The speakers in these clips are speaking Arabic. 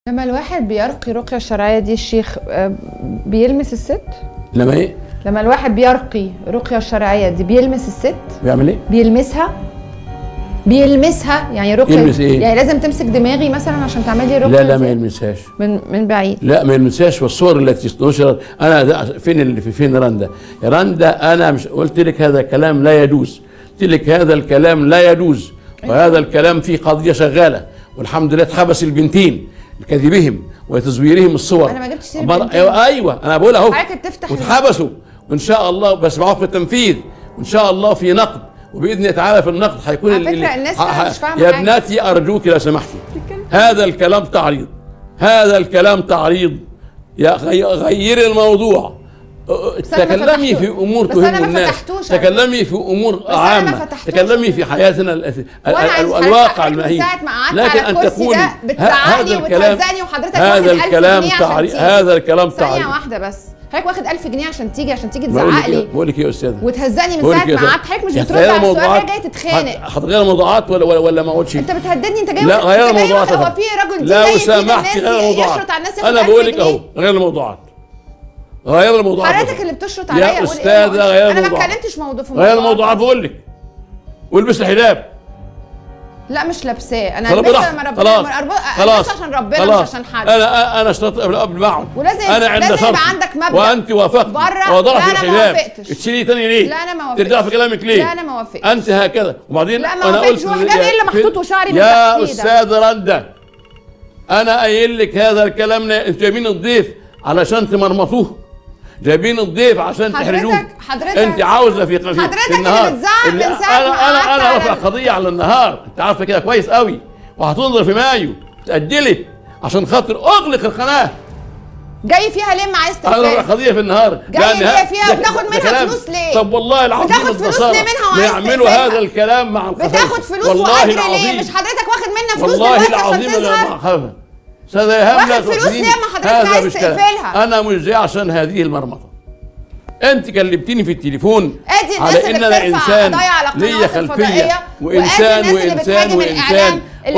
لما الواحد بيرقي رقية شرعية دي الشيخ بيلمس الست؟ لما ايه؟ لما الواحد بيرقي رقية شرعية دي بيلمس الست؟ بيعمل ايه؟ بيلمسها يعني رقية. يلمس ايه؟ يعني لازم تمسك دماغي مثلا عشان تعملي رقية؟ لا ما يلمسهاش من بعيد. لا ما يلمسهاش. والصور التي نشرت انا فين رندا؟ يا رندا انا مش قلت لك هذا الكلام لا يجوز، قلت لك هذا الكلام لا يجوز، وهذا الكلام في قضية شغالة والحمد لله اتحبس البنتين لكذبهم وتزويرهم الصور. انا ما جبتش سيرة البنتين. ايوه انا بقول اهو حضرتك بتفتح واتحبسوا وان شاء الله بس معاه في التنفيذ وان شاء الله في نقد وباذن الله تعالى في النقد هيكون على فكرة الناس مش فاهمة يا حاجة. ابناتي ارجوك لو سمحتي هذا الكلام تعريض، هذا الكلام تعريض. يا غيري الموضوع، تكلمي في امور تهم الناس، تكلمي في امور عامه، تكلمي في حياتنا الواقع المهين. لكن ان تقولي هذا الكلام هذا الكلام تعريض، هذا الكلام تعريض. ثانيه واحده بس، حضرتك واخد 1000 جنيه عشان تيجي تزعق لي. بقول لك ايه يا استاذه وتهزقني من ساعه ما قعدت. حضرتك مش بترد على السؤال، جاي تتخانق. هتغير الموضوعات ولا ما اقولش؟ انت بتهددني، انت جاي لا غير الموضوعات. هو في راجل لو سمحتي غير الموضوعات. انا بقول لك اهو غير الموضوعات، غير الموضوعات. حضرتك اللي بتشرط عليا يا استاذه غير الموضوعات. انا ما اتكلمتش موضوع في غير الموضوعات بقول لك. والبس الحجاب. لا مش لابساه، انا لابسه لما ربنا خلاص عشان ربنا مش عشان حد. انا اشترطت قبل ما اقعد. ولازم يبقى عندك مبدأ. وانت وافقت ووضعت الحجاب. تشيلي تاني ليه؟ لا انا ما وافقتش. ترجعي في كلامك ليه؟ لا انا ما وافقتش. انت هكذا وبعدين لا ما وافقتش. هو حجاب ايه اللي محطوط وشعري من يا استاذ رندا انا قايل لك هذا الكلام. انتوا جايبين الضيف علشان تمرمطوه، جايبين الضيف عشان تحرجوه. حضرتك انت عاوزه في النهار اللي بتزعق من ساعه انا رافع قضيه على النهار، انت عارفه كده كويس قوي، وهتنظر في مايو اتاجلت عشان خاطر اغلق القناه. جاي فيها ليه؟ عايز تفهم؟ انا رافع قضيه في النهار جاي ليه فيها وبتاخد منها فلوس ليه؟ طب والله العظيم بتاخد فلوس ليه منها وعايز يعملوا هذا الكلام مع القفايل. بتاخد فلوس واجر ليه؟ مش حضرتك واخد منها فلوس والله دلوقتي عشان تظهر؟ استاذ ايهاب واخد فلوس ليه ما حضرتك عايز تقفلها؟ انا مش جاي عشان هذه المرمطه. انت كلمتيني في التليفون ادي الناس على ان انا انسان ليا خلفيه وانسان اللي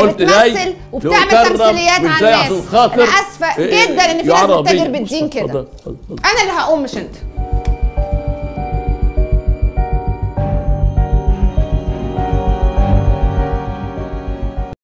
بتمثل وبتعمل تمثيليات على الناس. انا اسفه جدا ان في ناس بتتاجر بالدين كده. انا اللي هقوم مش انت.